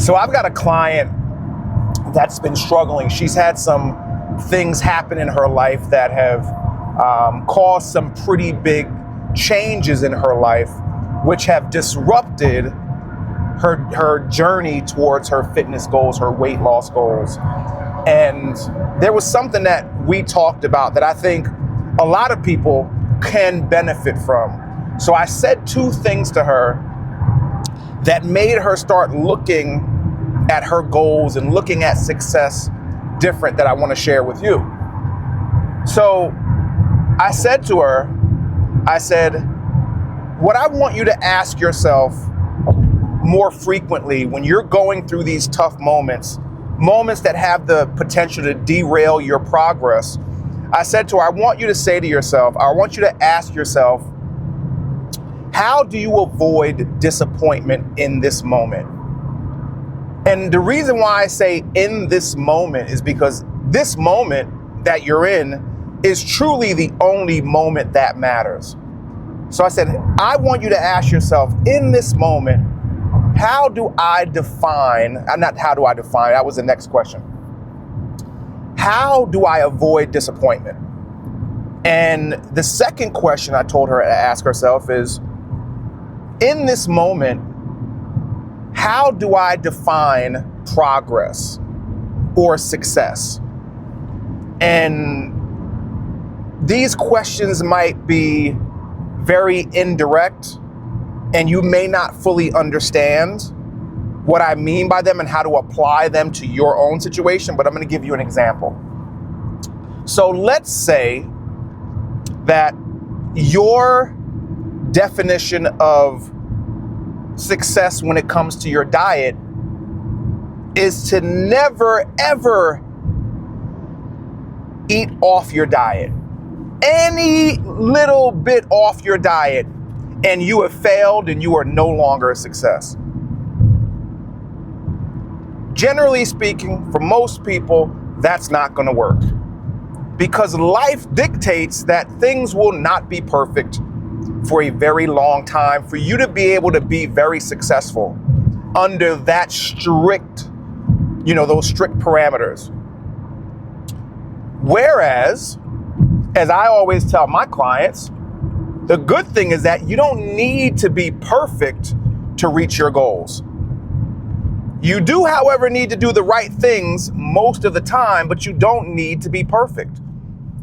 So I've got a client that's been struggling. She's had some things happen in her life that have caused some pretty big changes in her life, which have disrupted her journey towards her fitness goals, her weight loss goals. And there was something that we talked about that I think a lot of people can benefit from. So I said two things to her that made her start looking at her goals and looking at success different that I want to share with you. So I said to her, what I want you to ask yourself more frequently when you're going through these tough moments that have the potential to derail your progress, I said to her, I want you to say to yourself, I want you to ask yourself, how do you avoid disappointment in this moment? And the reason why I say in this moment is because this moment that you're in is truly the only moment that matters. So I said, I want you to ask yourself, in this moment, how do I define, that was the next question. How do I avoid disappointment? And the second question I told her to ask herself is, in this moment, how do I define progress or success? And these questions might be very indirect, and you may not fully understand what I mean by them and how to apply them to your own situation, but I'm going to give you an example. So let's say that your definition of success when it comes to your diet is to never, ever eat off your diet. Any little bit off your diet and you have failed and you are no longer a success. Generally speaking, for most people, that's not going to work because life dictates that things will not be perfect for a very long time for you to be able to be very successful under that strict, those strict parameters. Whereas, as I always tell my clients, the good thing is that you don't need to be perfect to reach your goals. You do, however, need to do the right things most of the time, but you don't need to be perfect.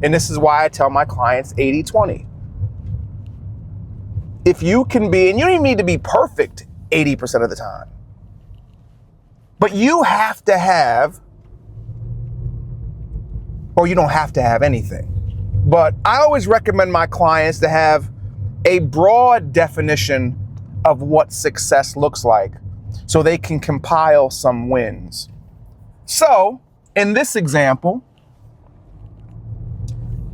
And this is why I tell my clients 80-20. If you can be, and you don't even need to be perfect 80% of the time, but you have to have, or you don't have to have anything. But I always recommend my clients to have a broad definition of what success looks like so they can compile some wins. So, in this example,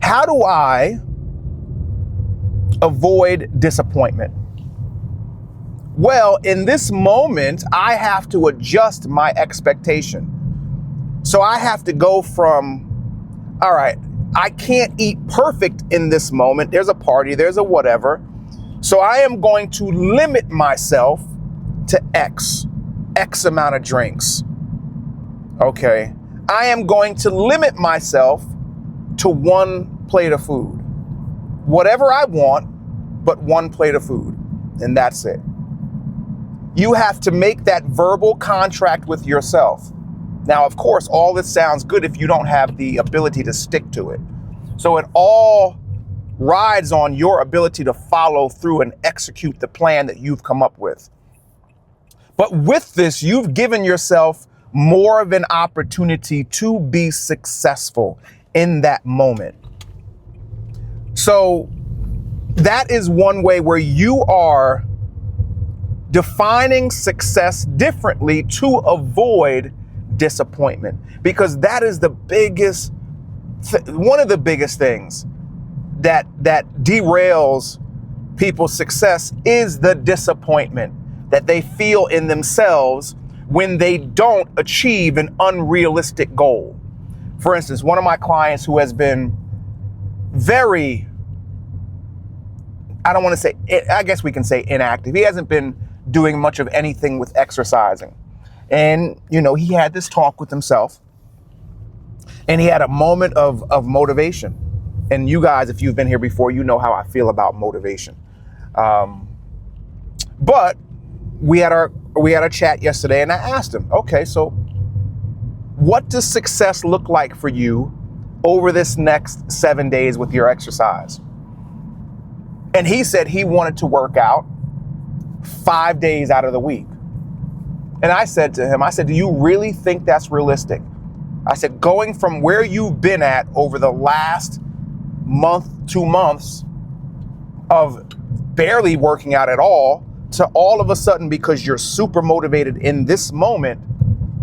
how do I avoid disappointment? Well, in this moment, I have to adjust my expectation. So I have to go from, all right, I can't eat perfect in this moment. There's a party, there's a whatever. So I am going to limit myself to X amount of drinks. Okay. I am going to limit myself to one plate of food. Whatever I want, but one plate of food. And that's it. You have to make that verbal contract with yourself. Now, of course, all this sounds good if you don't have the ability to stick to it. So it all rides on your ability to follow through and execute the plan that you've come up with. But with this, you've given yourself more of an opportunity to be successful in that moment. So that is one way where you are defining success differently to avoid disappointment, because that is the biggest, one of the biggest things that derails people's success is the disappointment that they feel in themselves when they don't achieve an unrealistic goal. For instance, one of my clients who has been very, I don't want to say, I guess we can say inactive. He hasn't been doing much of anything with exercising. And, he had this talk with himself, and he had a moment of motivation. And you guys, if you've been here before, you know how I feel about motivation. But we had a chat yesterday, and I asked him, okay, so what does success look like for you over this next 7 days with your exercise? And he said he wanted to work out 5 days out of the week. And I said to him, do you really think that's realistic? I said, going from where you've been at over the last month, 2 months of barely working out at all, to all of a sudden, because you're super motivated in this moment,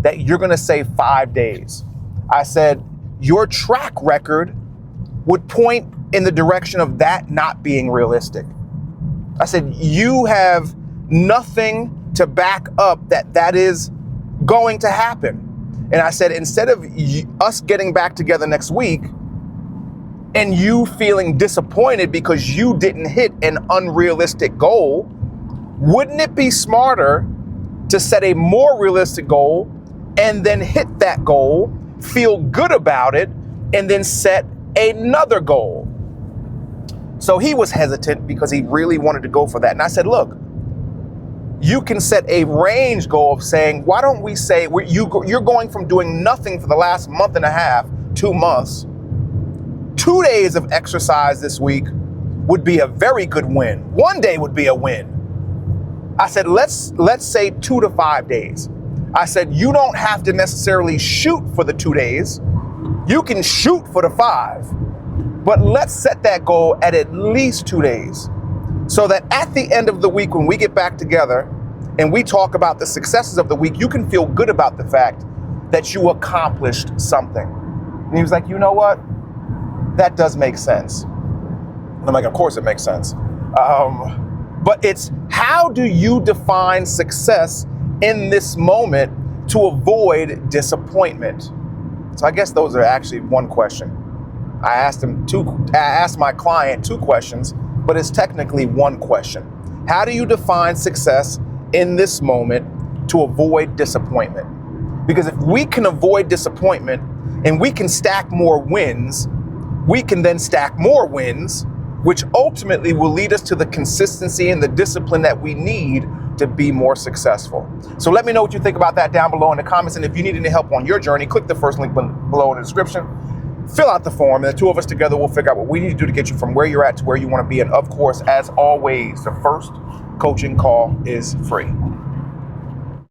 that you're going to say 5 days. I said, your track record would point in the direction of that not being realistic. I said, you have nothing to back up that is going to happen. And I said, instead of us getting back together next week and you feeling disappointed because you didn't hit an unrealistic goal, wouldn't it be smarter to set a more realistic goal and then hit that goal, feel good about it, and then set another goal? So he was hesitant because he really wanted to go for that. And I said, look, you can set a range goal of saying, why don't we say you're going from doing nothing for the last month and a half, 2 months, 2 days of exercise this week would be a very good win. 1 day would be a win. I said, let's say 2 to 5 days. I said, you don't have to necessarily shoot for the 2 days. You can shoot for the 5, but let's set that goal at least 2 days, so that at the end of the week, when we get back together and we talk about the successes of the week, you can feel good about the fact that you accomplished something. And he was like, you know what? That does make sense. And I'm like, of course it makes sense. But it's, how do you define success in this moment to avoid disappointment? So I guess those are actually one question. I asked my client 2 questions, but it's technically one question. How do you define success in this moment to avoid disappointment? Because if we can avoid disappointment and we can stack more wins, we can then stack more wins, which ultimately will lead us to the consistency and the discipline that we need to be more successful. So let me know what you think about that down below in the comments. And if you need any help on your journey, click the first link below in the description. Fill out the form, and the 2 of us together will figure out what we need to do to get you from where you're at to where you want to be. And of course, as always, the first coaching call is free.